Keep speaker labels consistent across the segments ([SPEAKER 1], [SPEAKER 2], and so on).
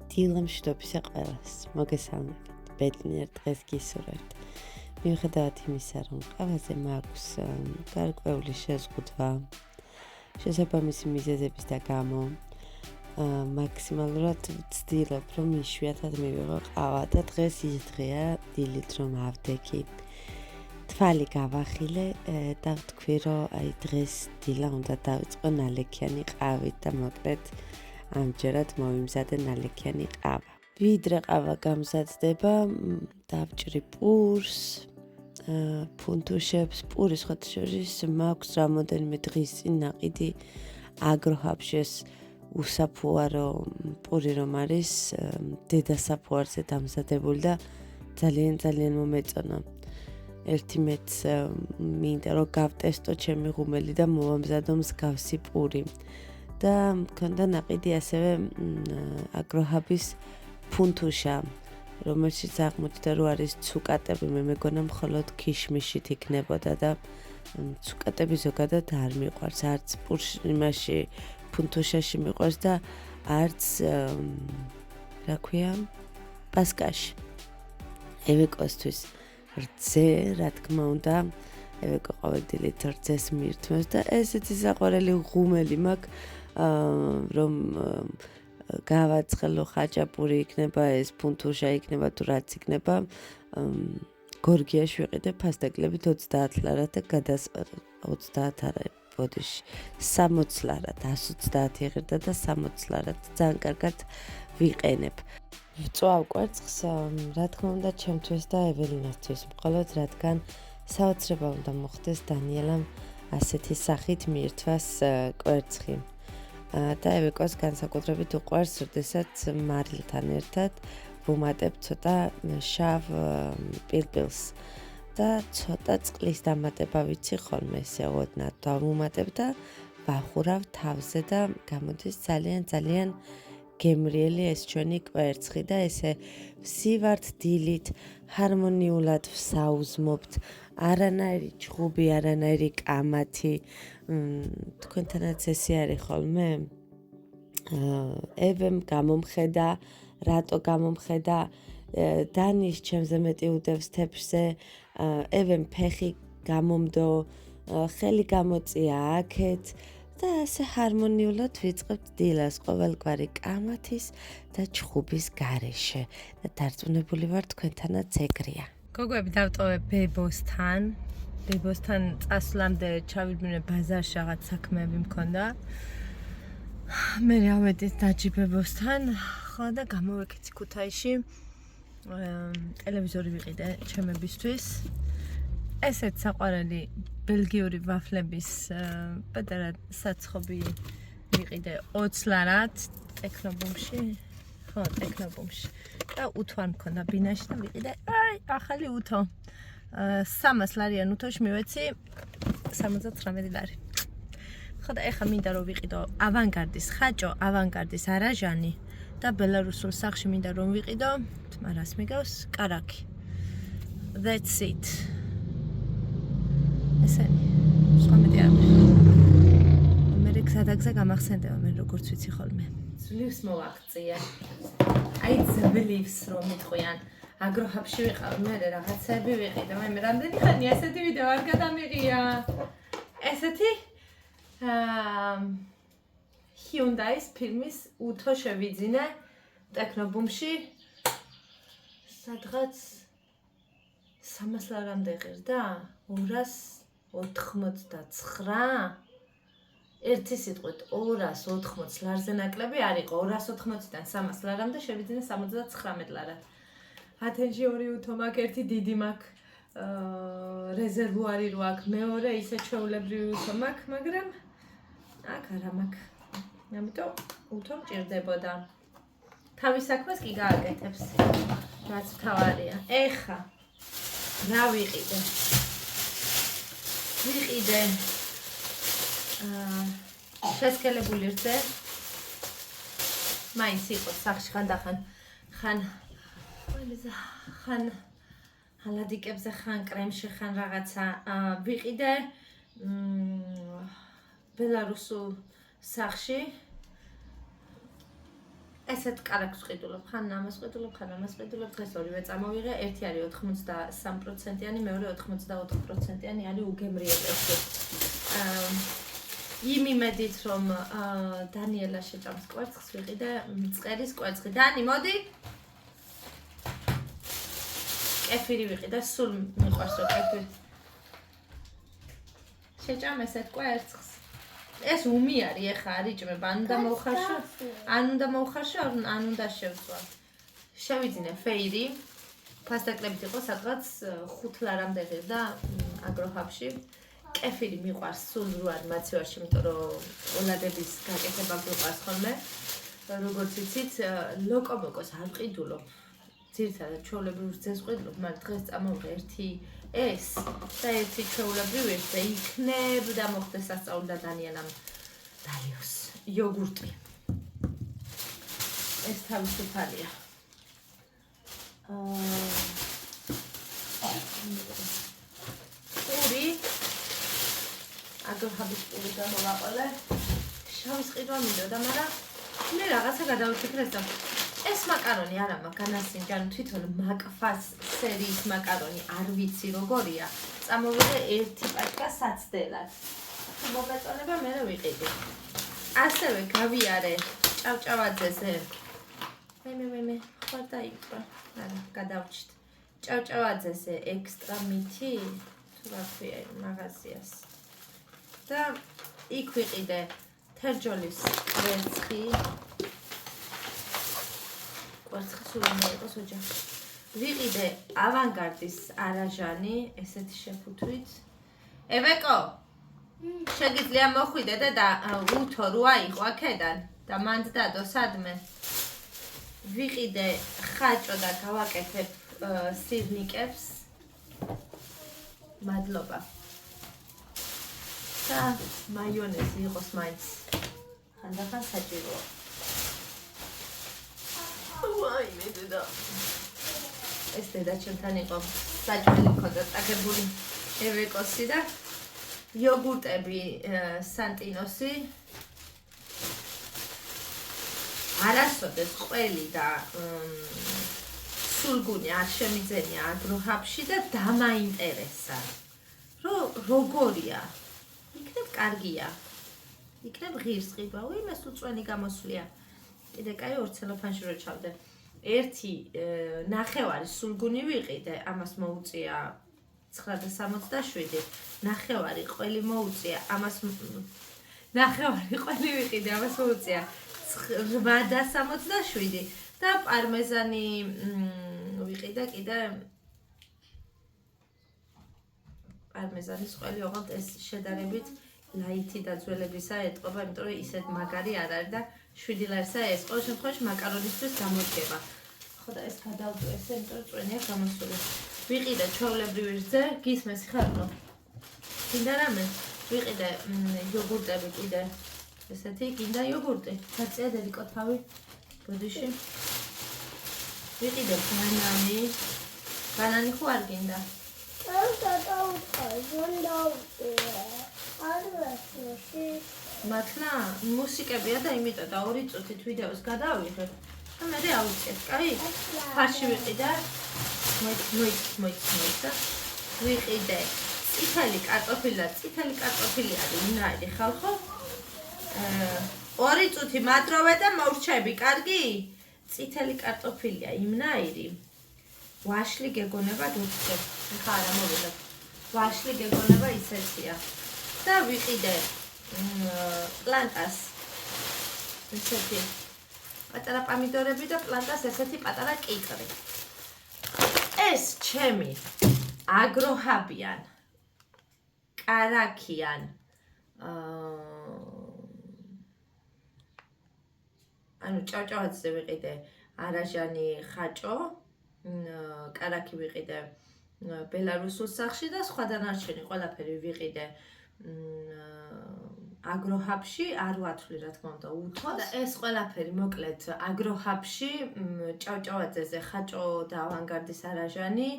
[SPEAKER 1] დილა მშვიდობისა ყველას. მოგესალმებით. ბედნიერ დღეს გისურვებთ. მიუხედავად იმისა, რომ ყველაზე მაქვს გარკვეული შეზღუდვა შესაბამისი მიზეზების და გამო მაქსიმალურად ვცდილობ, რომ იშვიათად მივიღო ყავა და დღეს ის დღეა, დილით რომ ავდექი. თვალი გავახილე და ვთქვი, რომ აი დღეს დილა უნდა დავიწყო ნალექიანი ყავით და მოკლედ ამჯერად მოვიმზადე ნალექიანი ყავა. ვიდრე ყავა გამზადდება, დავჭრი პურს, ფუნთუშებს, პური სხვათაშორის მაქვს რამოდენიმე დღის წინ ნაყიდი აგროჰაბშეს უსაფუარო პური რომ არის დედა საფუარზე დამზადებული და ძალიან მომეწონა. ერთი მეც მინდა რომ გავტესტო ჩემი ღუმელი და მოვამზადო მსგავსი პური. და მქონდა ნაყიდი ასევე აგროჰაბის ფუნთუშა, რომელშიც აღმოჩნდა რომ არის ცუკატები, მე მეგონა მხოლოდ ქიშმიშით იქნებოდა და ცუკატები ზოგადად არ მიყვარს, არც იმაში ფუნთუშაში მიყვარს და არც რა ქვია, პასკაში. ევეკოსთვის რძე, რა თქმა უნდა, ევეკო ყოველდილით რძეს მიირთმევს და ესეთი საყვარელი ღუმელი მაქვს, რომ გავაცხელო ხაჭაპური იქნება, ეს ფუნთუშა იქნება თუ რაც იქნება, გორგიაში ვიყიდე ფასდაკლებით 30 ლარად და 30 არა, ბოდიში 60 ლარად, 130 ეღირდა და 60 ლარად ძალიან კარგად ვიყენებ. ვწვავ კვერცხს, რა თქმა უნდა, ჩემთვის და ეველინასთვის მხოლოდ, რადგან საოცრება უნდა მოხდეს დანიელამ ასეთი სახით მიირთვას კვერცხი. და ევეკოს განსაკუთრებით უყვარს, როდესაც მარილთან ერთად ვუმატებ ცოტა შავ პილპილს და ცოტა წყლის დამატება ვიცი ხოლმე, ესე ოდნავ დავუმატებ და ვახურავ თავზე და გამოდის ძალიან გემრიელი ეს ჩვენი კვერცხი და ესე ვსივართ დილით, ჰარმონიულად ვსაუზმობთ, არანაირი ჩხუბი, არანაირი კამათი. თქვენთანაც ესე არის ხოლმე? ევემ გამომხედა, რატო გამომხედა, დანის ჩემზე მეტი უდევს თეფშზე, ევემ ფეხი გამომდო, ხელი გამოწია აქეთ და ასე ჰარმონიულად ვიწყებთ დილას ყოველგვარი კამათის და ჩხუბის გარეშე და დარწმუნებული ვარ თქვენთანაც ეგრეა.
[SPEAKER 2] გოგოები დავტოვებ ბებოსთან წასვლამდე ჩავიდნენ ბაზარში, რაღაც საქმეები მქონდა. მე ავედით დაჯი ბებოსთან, ხო და გამოვეკეცი ქუთაისში. ტელევიზორი ვიყიდე ჩემებისთვის. ესეთ საყვარელი ბელგიური ვაფლების პატარა საცხობი ვიყიდე 20 ლარად ტექნობუმში. ხო, ტექნობუმში. და უთვან მქონდა ბინაში და ვიყიდე, ახალი უთო. 300 ლარიან უთოში მივეცი 79 ლარი. ხო და ეხა მინდა რომ ვიყიდო ავანგარდის ხაჭო, ავანგარდის არაჟანი და ბელარუსულ სახში მინდა რომ ვიყიდო, თმა რას მიგავს, კარაკი. That's it. ესენი, სხვა მეტი არ მიხარ. მე გზადაგზა გამახსენდება, მე როგორც ვიცი ხოლმე. ძლივს მოვაქცია. აი ძლივს რომ მიტყვიან. აგროჰაბში ვიყავ, მე რაღაცები ვიყიდე, მე რამდენი ხანია ესეთი ვიდეო არ გადამიღია. ესეთი Hyundai-ის ფილმის უთო შევიძინე ტექნობუმში. სადღაც 300 ლარამდე ღირდა, 289. ერთი სიტყვით 280 ლარზე ნაკლები არ იყო, 280-დან 300 ლარამდე შევიძინე 79 ლარად. ათენში ორი უთო მაქვს, ერთი დიდი მაქვს, რეზერვუარი რო აქვს, მეორე ისე ჩვეულებრივი უთო მაქვს, მაგრამ აქ არა მაქვს. ამიტომ უთო მჭირდებოდა. თავის საქმეს კი გააკეთებს, რაც მთავარია. ეხა რა ვიყიდე? ვიყიდე შესქელებული რძე. მაინც იყო სახში ხან ჰალადიკებზე, ხან კრემში, ხან რაღაცა ვიყიდე ბელარუსულ სახში. ესეთ კარაქს ვყიდულობ, ხან ამას ვყიდულობ, ხან ამას ვყიდულობ, დღეს ორივე წამოვიღე, ერთი არის 83%-იანი, მეორე 84%-იანი არის უგემრიელესი. იმ იმედით, რომ დანიელა შეჭამს კვერცხს, ვიყიდე მწყერის კვერცხი. დანი, მოდი. კეფირი ვიყიდე, სულ მიყვარს რომ კეფირი. შეჭამ ესეთ კვერცხს. ეს უმი არის, ეხა არიჭმება, ან უნდა მოუხარშო, ან უნდა მოუხარშო, ან უნდა შევწვა. შევიძინე ფეირი. ფასტაკლებით იყო სადღაც 5 ლარამდე ღირდა აგროჰაბში. კეფირი მიყვარს სულ რუად მაცივარში, იმიტომ რომ ოლადების გაკეთება მიყვარს ხოლმე. როგორც იცით, ლოკომოკოს არ ვყიდულობ. ძირითადად ჩვეულებრივ რძეს ვყიდულობ, მაგრამ დღეს წამოვიღე ერთი ეს და ერთი ჩვეულებრივი და იქნებდა მოხდეს სასწაული და დანიელამ დაიოს იოგურტი. ეს თავისუფალია. პური აგროჰაბის პური გამოვაყოლე. შავის ყიდვა მინდოდა, მაგრამ მე რაღაცა გადავიფიქრე და ეს მაკარონი არა მაგანასინჯი, ანუ თვითონ მაკფას სერიის მაკარონი არ ვიცი როგორია. წამოვიღე ერთი პაჭკა საცდელად. თუ მოგეწონება მე ვიყიდი. ასევე გავიარე ჭავჭავაძეზე. მე ხარ დაიწყო. არა, გადავჭით. ჭავჭავაძეზე ექსტრა მითი თუ რა ქვია იმ მაღაზიას. და იქ ვიყიდე თერჯოლის კვერცხი. კვერცხი სულ უნდა იყოს ოჯახში. ვიყიდე ავანგარდის არაჟანი, ესეთი შეფუთვით. ევეკო, შეგიძლია მოხვიდე და უთო როა იყო აქედან და მანდ დადო სადმე. ვიყიდე ხაჭო და გავაკეთებ სირნიკებს. მადლობა. და მაიონეზი იყოს მაინც. ხანდახან საჭიროა. ვაიმე დედა. ეს დედა ჩემთან იყო საჭმელი მქონდა წაგებული ევეკოსი და იოგურტები სანტინოსი. არასოდეს ყველი და სულგუნი არ შემიძენია აგროჰაბში და დამაინტერესა. როგორია? იქნებ კარგია. იქნებ ღირს ყიდვა. იმას უწვენი გამოსვლია. კიდე კაი ორ ცელოფანში რო ჩავდე. ერთი ნახევარი სულგუნი ვიყიდე, ამას მოუწია 9.67. ნახევარი ყველი მოუწია, ამას ნახევარი ყველი ვიყიდე, ამას მოუწია 8.67 და პარმეზანი ვიყიდე კიდე პარმეზანის ყველი ოღონდ ეს შედარებით ლაითი დაძველებისა ეტყობა, იმიტომ რომ ისეთ მაგარი არ არის და 7 ლარისა ეს. ყოველ შემთხვევაში მაკარონისთვის გამოდგება. ხო და ეს გადავწვე ესე, იმიტომ რომ წვენია გამოსული. ვიყიდე ჩვეულებრივი რძე, გისმეს ხარკო. გინდა რამე? ვიყიდე იოგურტები კიდე. ესეთი გინდა იოგურტი. გაწია დედიკო თავი ბოდიში. ვიყიდე ბანანი. ბანანი ხო არ გინდა? მათლა მუსიკებია და იმიტომ და 2 წუთით ვიდეოს გადავიღებ და მე ავიწევ, კაი? ფარში ვიყიდე. მოიცა. ვიყიდე წითელი კარტოფილი და წითელი კარტოფილი არის უნაირი ხალხო. 2 წუთი მადროვე და მოვრჩები, კარგი? წითელი კარტოფილია იმნაირი. ვაშლი გეგონება დუხებ. ხა არა მოვიდე. ვაშლი გეგონება ისეთია. და ვიყიდე პლანტას ესეთი პატარა პამიდორები და პლანტას ესეთი პატარა კიკრი. ეს ჩემი აგროჰაბიან კარაქიან ანუ ჭავჭავაძეზე ვიყიდე არაჟანი ხაჭო, კარაქი ვიყიდე ბელარუსულ სახლში და სხვა დანარჩენი ყველაფერი ვიყიდე აგროჰაბში, არ ვათვლი რა თქმა უნდა უთოს. და ეს ყველაფერი მოკლედ აგროჰაბში, ჭავჭავაძეზე ხაჭო და ავანგარდის არაჟანი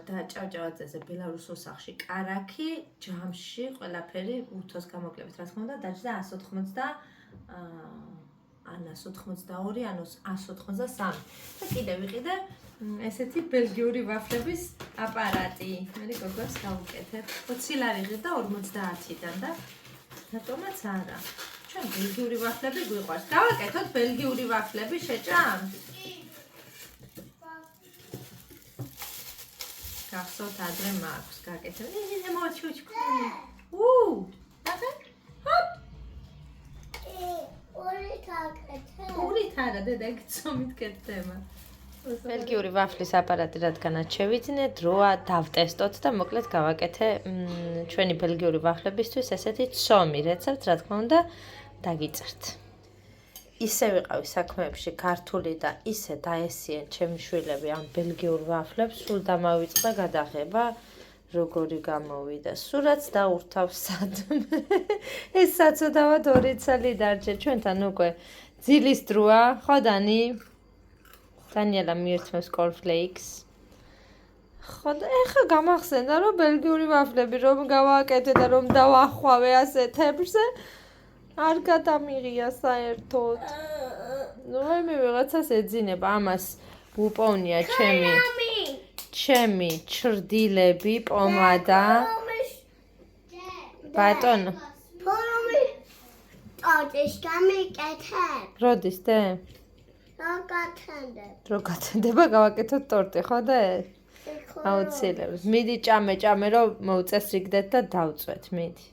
[SPEAKER 2] და ჭავჭავაძეზე ბელარუსულ სახლში კარაქი, ჯამში ყველაფერი უთოს გამოკლებით რა თქმა უნდა, დაჯდა 180 ან 182, ან 183 და კიდე ვიყიდე ესეთი ბელგიური ვაფლების აპარატი. მე გოგოს გავუკეთებ. 20 ლარი ღირდა 50-დან და რატომაც არა. ჩვენ ბელგიური ვაფლები გვიყვარს. გავაკეთოთ ბელგიური ვაფლები შეჭამ? გახსოვთ ადრე მაქვს გაკეთებ. ნინე მოჩუჩქუნი. დაგე? ჰოპ. ორით არა დედა გწომით კეთდება. ბელგიური ვაფლის აპარატი რადგანაც შევიძინე, დროა დავტესტოთ და მოკლედ გავაკეთე ჩვენი ბელგიური ვაფლებისთვის ესეთი ცომი რეცეპტს, რა თქმა უნდა, დაგიწერთ. ისე ვიყავი საქმეებში ქართული და ისე დაესიენ ჩემი შვილები ამ ბელგიურ ვაფლებს, სულ დამავიწყდა გადაღება, როგორი გამოვიდა. სურათს დაურთავს სადმე. ეს საწოდავად 2 წელი დარჩა. ჩვენთან უკვე ძილის დროა, ხო დანი? დანიელა მიირთმევს კორნფლეიქს. ხო და ეხა გამახსენდა რომ ბელგიური ვაფლები რომ გავაკეთე და რომ დავახვავე ასე თებრზე არ გადამიღია საერთოდ. მე ვიღაცას ეძინება ამას უპოვნია ჩემი ჩრდილები, პომადა. ბატონო.
[SPEAKER 3] ტოტის გამიკეთებ.
[SPEAKER 2] როდის დე?
[SPEAKER 3] რო
[SPEAKER 2] გაცენდება გავაკეთოთ ტორტი, ხო და? აუცილებლად. მიდი ჭამე რომ მოუწესრიგდეთ და დავწვეთ, მიდი.